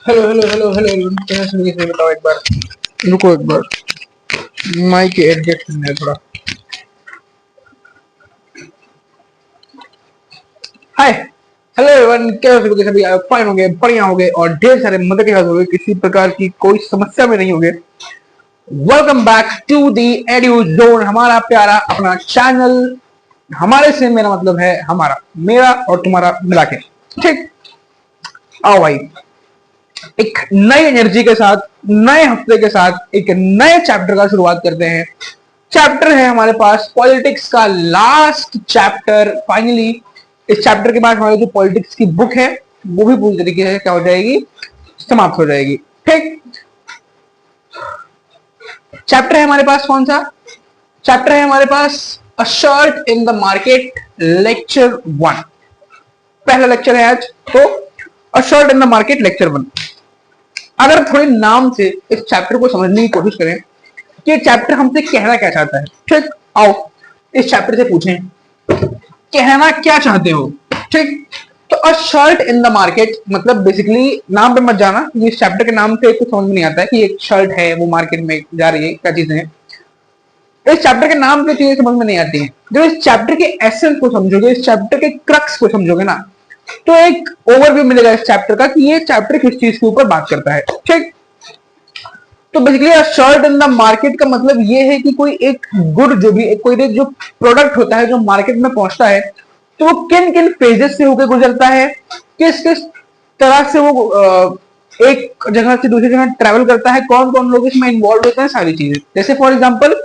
Hello hello hello hello everyone, कैसे सुन के बताओ एक बार। रुको एक बार, माइक एडजस्ट करना है थोड़ा। हाय हेलो एवरीवन, कैसे हो सभी? फाइन हो गए, बढ़िया हो गए और ढेर सारे मजे के साथ हो गए, किसी प्रकार की कोई समस्या में नहीं हो गए। Welcome back to the edu zone, हमारा प्यारा अपना चैनल। हमारे से मेरा मतलब है हमारा, मेरा और तुम्हारा मिला के। ठीक, आओ भाई, एक नई एनर्जी के साथ, नए हफ्ते के साथ एक नए चैप्टर का शुरुआत करते हैं। चैप्टर है हमारे पास पॉलिटिक्स का लास्ट चैप्टर। फाइनली इस चैप्टर के बाद हमारी जो पॉलिटिक्स की बुक है वो भी पूरी तरीके से क्या हो जाएगी, समाप्त हो जाएगी। ठीक, चैप्टर है हमारे पास कौन सा? चैप्टर है हमारे पास a shirt in the market, lecture 1। पहला लेक्चर है आज, तो a shirt in the market lecture 1। अगर थोड़े नाम से इस चैप्टर को समझने की कोशिश करें कि चैप्टर हमसे कहना क्या चाहता है, ठीक, आओ इस चैप्टर से पूछें कहना क्या चाहते हो। ठीक, तो a shirt in the market मतलब बेसिकली, नाम पे मत जाना, ये इस चैप्टर के नाम से कुछ समझ में नहीं आता है कि एक शर्ट है वो मार्केट में जा रही है, क्या चीजें हैं। इस चैप्टर के नाम पे चीजें समझ में नहीं आती हैं। जब इस चैप्टर के एसेंस को समझोगे, इस चैप्टर के क्रक्स को समझोगे ना, तो एक ओवरव्यू मिलेगा इस चैप्टर का कि ये चैप्टर किस चीज के ऊपर बात करता है। ठीक, तो basically shirt in the market का मतलब ये है कि कोई एक गुड, जो भी कोई एक जो प्रोडक्ट होता है जो मार्केट में पहुंचता है, तो वो किन किन फेजेस से होकर गुजरता है, किस किस तरह से वो एक जगह से दूसरी जगह ट्रेवल करता है, कौन कौन लोग इसमें इन्वॉल्व होते हैं, सारी चीजें। जैसे फॉर एग्जाम्पल,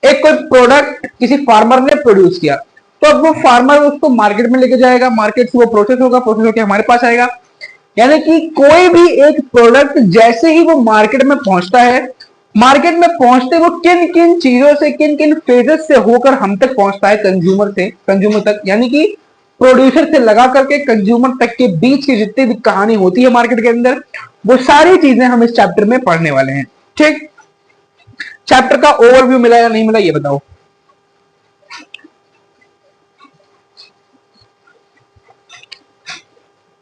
एक कोई प्रोडक्ट किसी फार्मर ने प्रोड्यूस किया, तो अब वो फार्मर उसको मार्केट में लेके जाएगा, मार्केट से वो प्रोसेस होगा, प्रोसेस होकर हमारे पास आएगा। यानी कि कोई भी एक प्रोडक्ट जैसे ही वो मार्केट में पहुंचता है, मार्केट में पहुंचते वो किन किन चीजों से, किन किन फेजेस से होकर हम तक पहुंचता है, कंज्यूमर से कंज्यूमर तक, यानी कि प्रोड्यूसर से लगा करके कंज्यूमर तक के बीच की जितनी भी कहानी होती है मार्केट के अंदर, वो सारी चीजें हम इस चैप्टर में पढ़ने वाले हैं। ठीक, चैप्टर का ओवरव्यू मिला या नहीं मिला ये बताओ।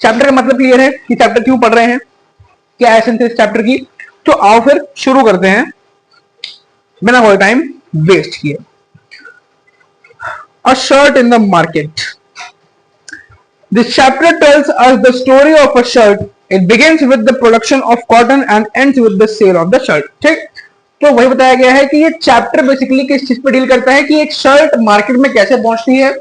चैप्टर का मतलब क्लियर है कि चैप्टर क्यों पढ़ रहे हैं, क्या एसेंस है इस चैप्टर की। तो आओ फिर शुरू करते हैं बिना कोई टाइम वेस्ट किए। A shirt in the market, this chapter tells us the story of a shirt. It begins with the production of cotton and ends with the sale of the shirt. ठीक, तो वही बताया गया है कि ये chapter basically किस चीज पर डील करता है कि एक शर्ट मार्केट में कैसे पहुंचती है।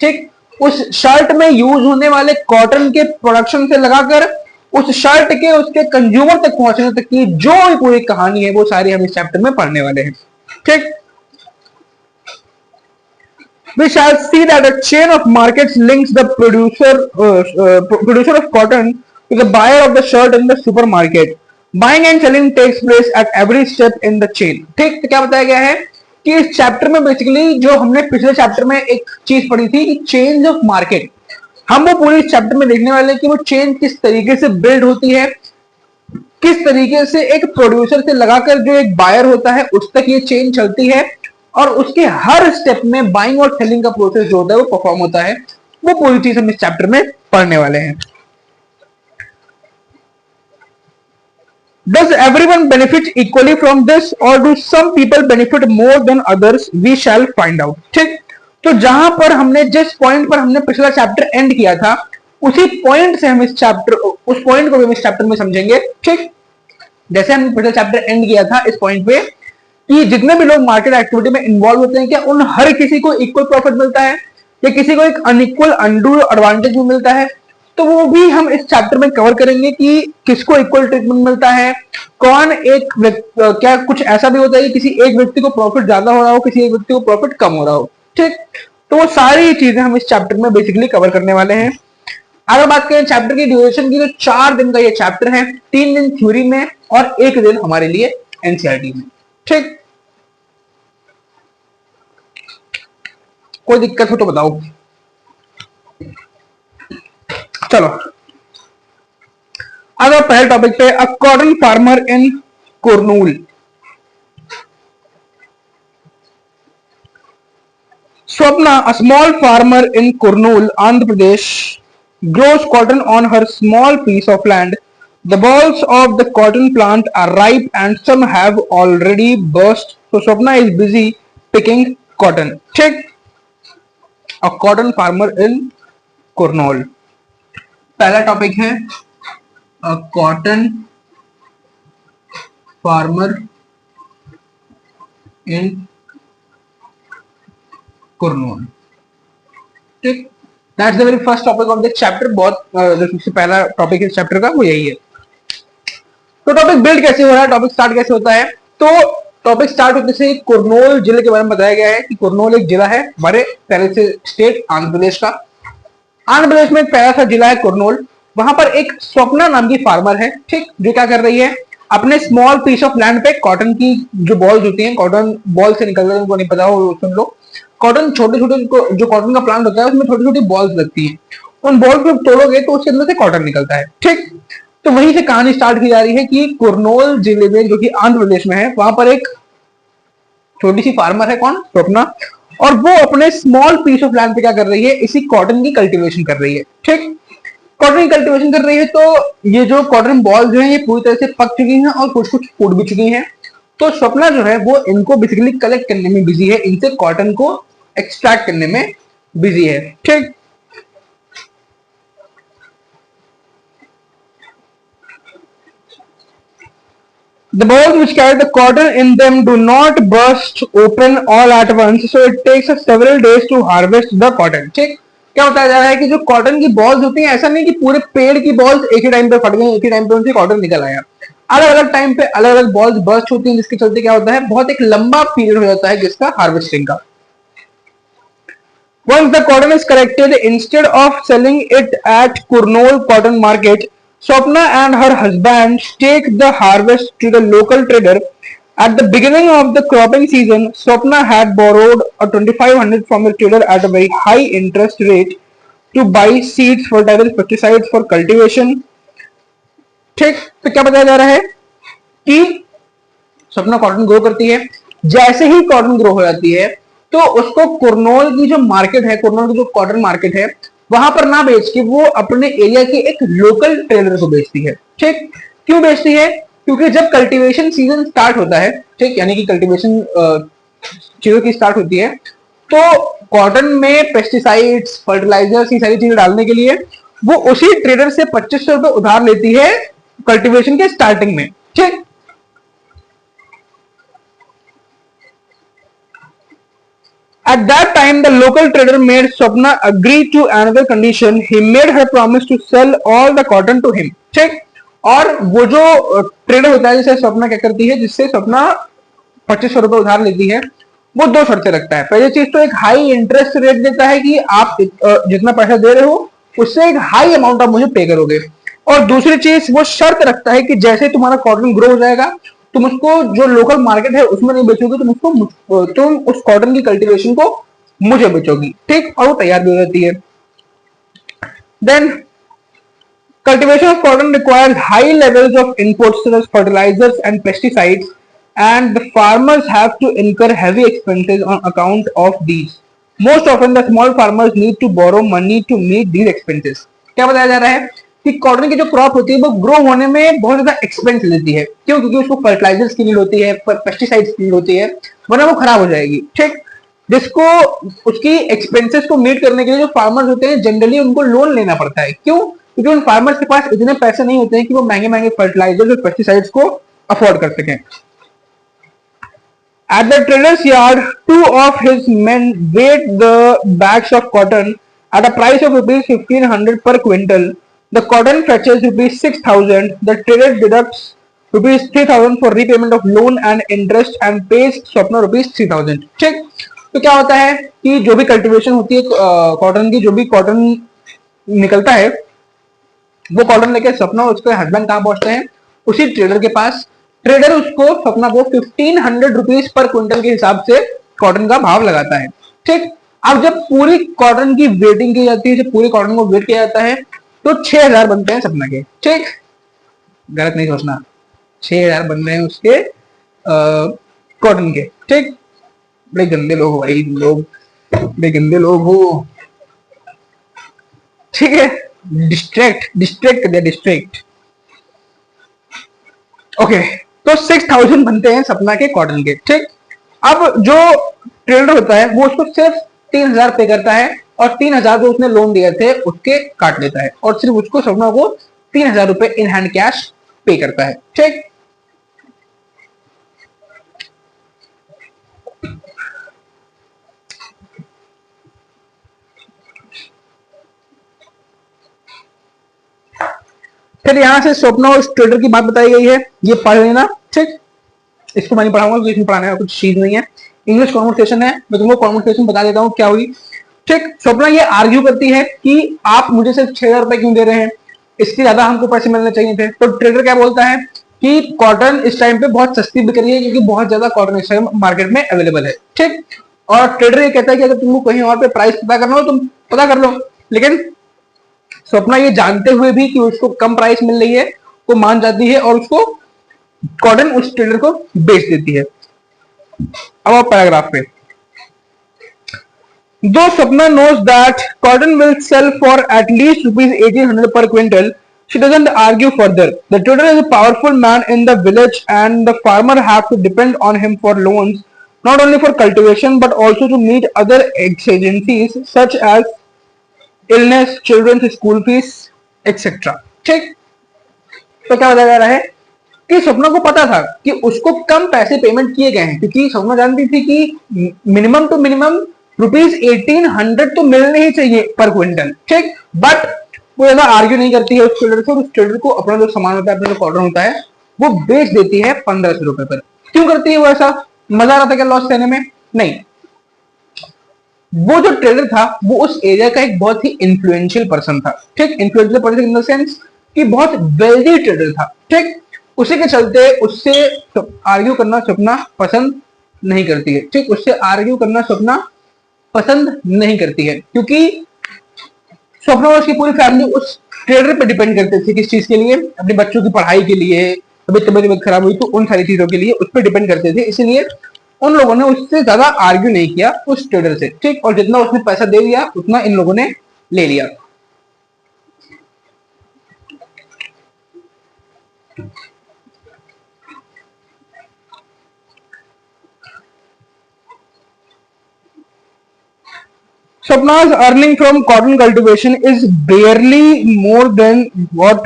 ठीक, उस शर्ट में यूज होने वाले कॉटन के प्रोडक्शन से लगाकर उस शर्ट के उसके कंज्यूमर तक पहुंचने तक की जो पूरी कहानी है, वो सारी हम इस चैप्टर में पढ़ने वाले हैं। ठीक, we shall see that a chain of markets links the producer of cotton to the buyer of the shirt in the supermarket. Buying and selling takes place at every step in the chain. ठीक, तो क्या बताया गया है कि इस chapter में basically जो हमने पिछले चैप्टर में एक चीज पढ़ी थी कि चेंज ऑफ मार्केट, हम वो पूरी इस चैप्टर में देखने वाले हैं कि वो चेन किस तरीके से बिल्ड होती है, किस तरीके से एक प्रोड्यूसर से लगाकर जो एक बायर होता है उस तक ये चेन चलती है, और उसके हर स्टेप में बाइंग और सेलिंग का प्रोसेस जो होता है वो परफॉर्म होता है। वो पूरी चीज हम इस चैप्टर में पढ़ने वाले हैं। Does everyone benefit equally from this or do some people benefit more than others? We shall find out. ठीक, तो जहां पर हमने जिस पॉइंट पर हमने पिछला चैप्टर एंड किया था, उसी पॉइंट से हम इस चैप्टर, उस पॉइंट को भी हम इस चैप्टर में समझेंगे। ठीक, जैसे हमने पिछला चैप्टर एंड किया था इस पॉइंट पे कि जितने भी लोग मार्केट एक्टिविटी में इन्वॉल्व होते हैं, क्या उन हर किसी को इक्वल प्रॉफिट मिलता है या किसी को एक अनइक्वल अनडू एडवांटेज भी मिलता है। तो वो भी हम इस चैप्टर में कवर करेंगे कि किसको इक्वल ट्रीटमेंट मिलता है, कौन एक क्या कुछ ऐसा भी होता है कि किसी एक व्यक्ति को प्रॉफिट ज्यादा हो रहा हो, किसी एक व्यक्ति को प्रॉफिट कम हो रहा हो। ठीक, तो वो सारी चीजें हम इस चैप्टर में बेसिकली कवर करने वाले हैं। अगर बात करें चैप्टर की ड्यूरेशन की, तो 4 दिन का ये चैप्टर है, 3 दिन थ्योरी में और 1 दिन हमारे लिए एनसीईआरटी में। ठीक, कोई दिक्कत हो तो बताओ। चलो, अगर पहले टॉपिक पे, अ cotton farmer in Kurnool. Swapna, a small farmer in Kurnool, Andhra Pradesh, grows cotton on her small piece of land. The balls of the cotton plant are ripe and some have already burst. So Swapna is busy picking cotton. ठीक. A cotton farmer in Kurnool. पहला topic है a cotton farmer in Kurnool. ठीक. That's the very first topic of the chapter. बहुत जो सबसे पहला topic इस chapter का वो यही है. तो टॉपिक बिल्ड कैसे हो रहा है, टॉपिक स्टार्ट कैसे होता है. तो टॉपिक स्टार्ट होने से कुरनूल जिले के बारे में बताया गया है कि कुरनूल एक जिला है हमारे पहले से स्टेट आंध्र प्रदेश का. आंध्र प्रदेश में एक प्यारा सा जिला है कुरनूल. वहां पर एक स्वप्ना नाम की फार्मर है. ठीक. जो क्या कर रही है, अपने स्मॉल पीस ऑफ लैंड पे कॉटन की जो बॉल्स होती हैं, कॉटन बॉल से निकलते हैं, उनको नहीं पता हो सुन लो. कॉटन छोटे छोटे जो कॉटन का प्लांट होता है उसमें छोटी छोटी बॉल्स लगती हैं. उन बॉल्स को तोड़ोगे तो उसके अंदर से कॉटन निकलता है. ठीक. तो वहीं से कहानी स्टार्ट की जा रही है कि कुरनूल जिले में जो कि आंध्र प्रदेश में है, वहां पर एक छोटी सी फार्मर है. कौन? स्वप्ना. और वो अपने स्मॉल पीस ऑफ लैंड पे क्या कर रही है, इसी कॉटन की कल्टीवेशन कर रही है. ठीक. कॉटन की कल्टीवेशन कर रही है. तो ये जो कॉटन बॉल जो है ये पूरी तरह से पक चुकी हैं और कुछ कुछ फूट भी चुकी हैं. तो स्वप्ना जो है वो इनको बेसिकली कलेक्ट करने में बिजी है, इनसे कॉटन को एक्सट्रैक्ट करने में बिजी है. ठीक. The balls which carry the cotton in them do not burst open all at once, so it takes us several days to harvest the cotton. ठीक. क्या बताया जा रहा है कि जो कॉटन की बॉल्स होती हैं, ऐसा नहीं कि पूरे पेड़ की बॉल्स एक ही टाइम पे फट गई, एक ही टाइम पे उनसे कॉटन निकल आया. अलग अलग टाइम पे अलग अलग बॉल्स बर्स्ट होती हैं, जिसके चलते क्या होता है, बहुत एक लंबा पीरियड हो जाता है जिसका हार्वेस्टिंग का. Once the cotton is collected, instead of selling it at Kurnool cotton market, Swapna and her husband take the harvest to the local trader. At the beginning of the cropping season, Swapna had borrowed a 2500 from the trader at a very high interest rate to buy seeds, fertilizers, pesticides for cultivation. ठीक. तो क्या बताया जा रहा है कि Swapna cotton grow करती है. जैसे ही कॉटन ग्रो हो जाती है तो उसको कुरनूल की जो मार्केट है, कुरनूल की जो कॉटन मार्केट है, वहां पर ना बेच के वो अपने एरिया के एक लोकल ट्रेडर को बेचती है. ठीक. क्यों बेचती है? क्योंकि जब कल्टीवेशन सीजन स्टार्ट होता है, ठीक, यानी कि कल्टीवेशन चीजों की स्टार्ट होती है, तो कॉटन में पेस्टिसाइड्स, फर्टिलाइजर्स, ये सारी चीजें डालने के लिए वो उसी ट्रेडर से 2500 रुपए उधार लेती है कल्टीवेशन के स्टार्टिंग में. ठीक. At that time, the local trader made Swapna agree to another condition. He made her promise to sell all the cotton to him. ठीक. और वो जो ट्रेडर होता है, जिसे स्वप्ना क्या करती है, जिससे स्वप्ना 2500 रुपए उधार लेती है, वो दो शर्तें रखता है. पहली चीज तो एक हाई इंटरेस्ट रेट देता है कि आप जितना पैसा दे रहे हो उससे एक हाई अमाउंट आप मुझे पे करोगे. और दूसरी चीज वो शर्त रखता है कि जैसे तुम्हारा कॉटन ग्रो हो जाएगा, तुम उसको जो लोकल मार्केट है उसमें नहीं बेचोगे, तुम उस कॉटन की कल्टीवेशन को मुझे बेचोगी. ठीक. और वो तैयार भी हो जाती है. Then cultivation of cotton requires high levels of inputs such as fertilizers and pesticides, and the farmers have to incur heavy expenses on account of these. Most often the small farmers need to borrow money to meet these expenses. क्या बताया जा रहा है कि cotton की जो crop होती है वो ग्रो होने में बहुत ज्यादा एक्सपेंस लेती है. क्यों? क्योंकि उसको फर्टिलाइजर्स की नीड होती है, पेस्टिसाइड्स की नीड होती है, वरना वो खराब हो जाएगी. ठीक. जिसको उसकी एक्सपेंसेस को मीट करने के लिए जो फार्मर्स होते हैं जनरली उनको लोन लेना पड़ता है. क्यों? क्योंकि उन फार्मर्स के पास इतने पैसे नहीं होते हैं कि वो महंगे महंगे फर्टिलाइजर्स और पेस्टिसाइड्स को अफोर्ड कर सकें. At the trader's yard, two of his men weighed the bags of cotton at a price of rupees 1500 per quintal. The cotton fetches rupees 6000. The trader deducts rupees 3000 for repayment of loan and interest and pays Swapna rupees 3000. ठीक. तो क्या होता है कि जो भी cultivation होती है कॉटन की, जो भी कॉटन निकलता है, वो कॉटन लेके स्वप्ना उसके हस्बैंड कहाँ पहुंचते हैं, उसी ट्रेडर के पास. ट्रेडर उसको स्वप्ना को 1500 रुपीज पर क्विंटल के हिसाब से कॉटन का भाव लगाता है. ठीक. अब जब पूरी कॉटन की वेटिंग की जाती है, जब पूरी कॉटन को वेट किया जाता है, तो 6000 बनते हैं सपना के. ठीक. गलत नहीं सोचना, 6000 बन रहे हैं उसके कॉटन के. ठीक. बड़े गंदे लोग हो भाई लोग, बड़े गंदे लोग हो. ठीक है. डिस्ट्रैक्ट कर दिया, डिस्ट्रैक्ट. ओके, तो 6,000 बनते हैं सपना के कॉटन के, ठीक। अब जो ट्रेडर होता है वो उसको सिर्फ 3,000 पे करता है और 3,000 जो उसने लोन दिए थे उसके काट लेता है और सिर्फ उसको सपना को 3,000 रुपए इन हैंड कैश पे करता है, ठीक। फिर यहां से स्वप्न और ट्रेडर की बात बताई गई है, ये पढ़ लेना, ठीक। इसको मैं नहीं पढ़ाऊंगा क्योंकि इसमें पढ़ाने का कुछ चीज नहीं है, इंग्लिश कॉन्वर्सेशन है, मैं तुमको कॉन्वर्सेशन बता देता हूँ क्या हुई, ठीक। स्वप्ना ये आर्ग्यू करती है कि आप मुझे सिर्फ 6,000 रुपए क्यों दे रहे हैं, इसके ज्यादा हमको पैसे मिलने चाहिए थे। तो ट्रेडर क्या बोलता है कि कॉटन इस टाइम पे बहुत सस्ती बिक रही है क्योंकि बहुत ज्यादा कॉटन इस टाइम मार्केट में अवेलेबल है, ठीक। और ट्रेडर ये कहता है कि अगर तुमको कहीं और पे प्राइस पता करना हो तुम पता कर लो, लेकिन स्वप्ना ये जानते हुए भी कि उसको कम प्राइस मिल रही है वो मान जाती है और उसको कॉटन उस ट्रेडर को बेच देती है। अब आप पैराग्राफ पे, though Sapna knows that cotton will sell for at least rupees 1,800 per quintal, she doesn't argue further. The trader is a powerful man in the village and the farmer have to depend on him for loans, not only for cultivation but also to meet other exigencies such as illness, children's school fees, etc. ठीक। तो क्या बताया जा रहा है कि स्वप्ना को पता था कि उसको कम पैसे पेमेंट किए गए हैं क्योंकि स्वप्ना जानती थी कि मिनिमम टू मिनिमम रुपीज 1,800 तो मिलने ही चाहिए पर क्विंटल, ठीक। बट वो ज्यादा आर्ग्यू नहीं करती है उस ट्रेडर से, उस ट्रेडर को अपना जो सामान होता है, अपना जो कॉटन होता है वो बेच देती है 1,500 रुपए पर। क्यों करती है वो ऐसा? मजा आ रहा था क्या लॉस लेने में? नहीं, वो जो ट्रेडर था वो उस एरिया का एक बहुत ही इन्फ्लुएंशियल पर्सन था, ठीक। Influential person in the sense कि बहुत वेल्दी ट्रेडर था, ठीक। उसी के चलते उससे आर्ग्यू करना स्वप्ना पसंद नहीं करती है, ठीक। उससे आर्ग्यू करना स्वप्ना पसंद नहीं करती है क्योंकि स्वप्ना और उसकी पूरी फैमिली उस ट्रेडर पे डिपेंड करते थे। किस चीज के लिए? अपने बच्चों की पढ़ाई के लिए, अभी तबीयत खराब हुई तो उन सारी चीजों के लिए उस पर डिपेंड करते थे, इसीलिए उन लोगों ने उससे ज्यादा आर्ग्यू नहीं किया उस ट्रेडर से, ठीक। और जितना उसने पैसा दे दिया उतना इन लोगों ने ले लिया। Sapna's earning from cotton cultivation is barely more than what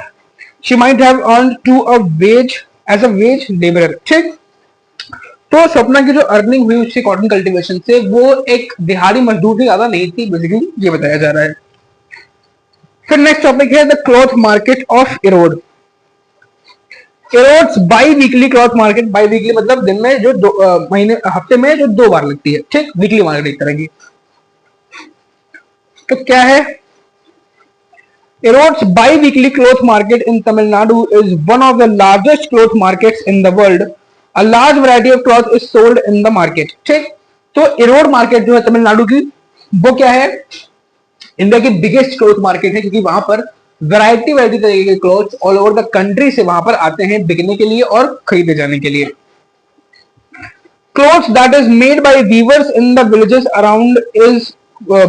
she might have earned to a wage as a wage laborer, ठीक। तो सपना की जो अर्निंग हुई उससे कॉटन कल्टीवेशन से वो एक दिहाड़ी मजदूर से ज्यादा नहीं थी, बेसिकली ये बताया जा रहा है। फिर नेक्स्ट टॉपिक है the cloth market of Erode. Erodes by weekly cloth market, by weekly मतलब दिन में जो महीने हफ्ते में जो 2 बार लगती है, ठीक। वीकली मार्केट एक तरह की। तो क्या है? Erode's bi-weekly cloth market in Tamil Nadu is one of the largest cloth markets in the world. A large variety of cloth is sold in the market. ठीक। तो इरोड मार्केट जो है तमिलनाडु की वो क्या है? इंडिया की बिगेस्ट क्लोथ मार्केट है क्योंकि वहां पर वैरायटी तरीके के cloth all over the country से वहां पर आते हैं बिकने के लिए और खरीदे जाने के लिए। Clothes that is made by weavers in the villages around is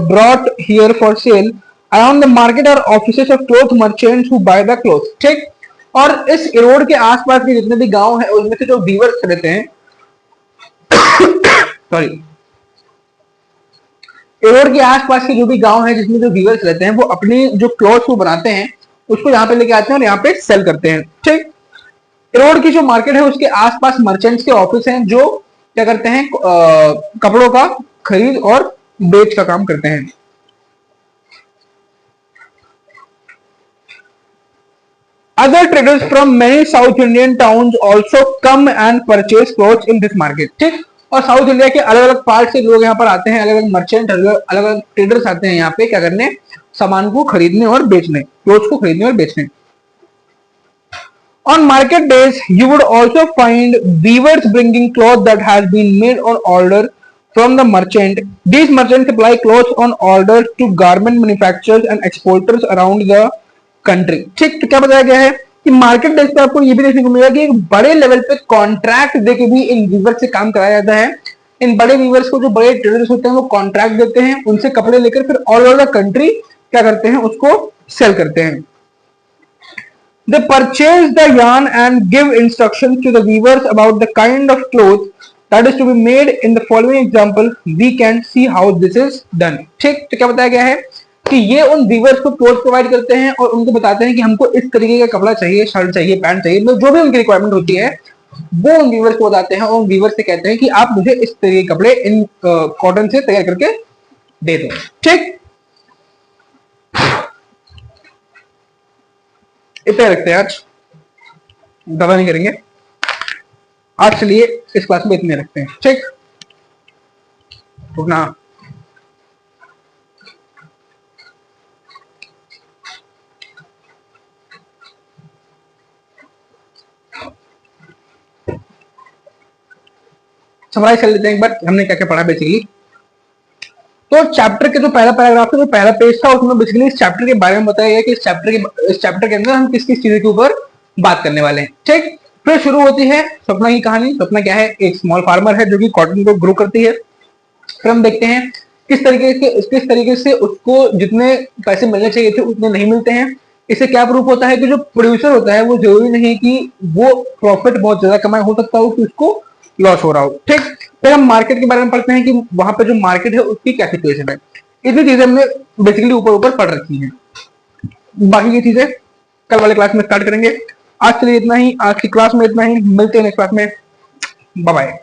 brought here for sale. Around the market are offices of cloth merchants who buy the clothes. ठीक। और इस इरोड के आसपास के जितने भी गांव हैं उसमें से जो वीवर्स रहते हैं सॉरी, इरोड के आसपास के जो भी गांव हैं जिसमें जो वीवर्स रहते हैं वो अपनी जो क्लॉथ को बनाते हैं उसको यहाँ पे लेके आते हैं और यहाँ पे सेल करते हैं, ठीक। इरोड की जो मार्केट है उसके आसपास मर्चेंट्स के ऑफिस हैं जो क्या करते हैं, कपड़ों का खरीद और बेच का काम करते हैं। Other traders from many South Indian towns also come and purchase clothes in this market, ठीक। और साउथ इंडिया के अलग अलग पार्ट से लोग यहाँ पर आते हैं, अलग अलग मर्चेंट, अलग अलग ट्रेडर्स आते हैं यहाँ पे क्या करने, सामान को खरीदने और बेचने, क्लोथ्स को खरीदने और बेचने। On market days, you would also find weavers bringing cloth that has been made on order from the merchant. These merchants supply clothes on order to garment manufacturers and exporters around the country. ठीक। तो क्या बताया गया है कि market days पे आपको ये भी देखने को मिलेगा कि एक बड़े लेवल पे कॉन्ट्रैक्ट देके भी इन वीवर्स से काम कराया जाता है। इन बड़े वीवर्स को जो बड़े ट्रेडर्स होते हैं वो कॉन्ट्रैक्ट देते हैं, उनसे कपड़े लेकर फिर ऑल ओवर द कंट्री क्या करते हैं, उसको सेल करते हैं। They purchase the yarn and give instructions to the weavers about the kind of cloth that is to be made. In the following example, we can see how this is done. ठीक, तो क्या बताया गया है कि ये उन viewers को क्लोथ प्रोवाइड करते हैं और उनको बताते हैं कि हमको इस तरीके का कपड़ा चाहिए, शर्ट चाहिए, पैंट चाहिए, मतलब जो भी उनकी रिक्वायरमेंट होती है वो उन वीवर्स को बताते हैं और वीवर्स से कहते हैं कि आप मुझे इस तरीके के कपड़े इन कॉटन से तैयार करके दे दो। ठीक, इतना रखते हैं आज, ज्यादा नहीं करेंगे आज, चलिए इस क्लास में इतने रखते हैं। ठीक, रुकना। समराइज कर लेते हैं एक बार हमने क्या क्या पढ़ा बेसिकली। तो चैप्टर के जो पहला पैराग्राफ था, जो पहला पेज था, उसमें बेसिकली इस चैप्टर के बारे में बताया गया कि इस चैप्टर के अंदर हम किस किस चीजों के ऊपर बात करने वाले हैं। ठीक, फिर शुरू होती है स्वप्ना की कहानी। स्वप्ना क्या है, एक स्मॉल फार्मर है जो कि कॉटन को ग्रो करती है। फिर हम देखते हैं किस तरीके से उसको जितने पैसे मिलने चाहिए थे उतने नहीं मिलते हैं। इससे क्या प्रूफ होता है कि जो प्रोड्यूसर होता है वो जरूरी नहीं कि वो प्रॉफिट बहुत ज्यादा कमाए, हो सकता हो कि उसको लॉस हो रहा हो। ठीक, फिर हम मार्केट के बारे में पढ़ते हैं कि वहां पे जो मार्केट है उसकी क्या सिचुएशन है। इतनी चीजें हमने बेसिकली ऊपर ऊपर पढ़ रखी हैं। बाकी की चीजें कल वाले क्लास में स्टार्ट करेंगे। आज के लिए इतना ही, आज की क्लास में इतना ही, मिलते हैं नेक्स्ट क्लास में। Bye bye.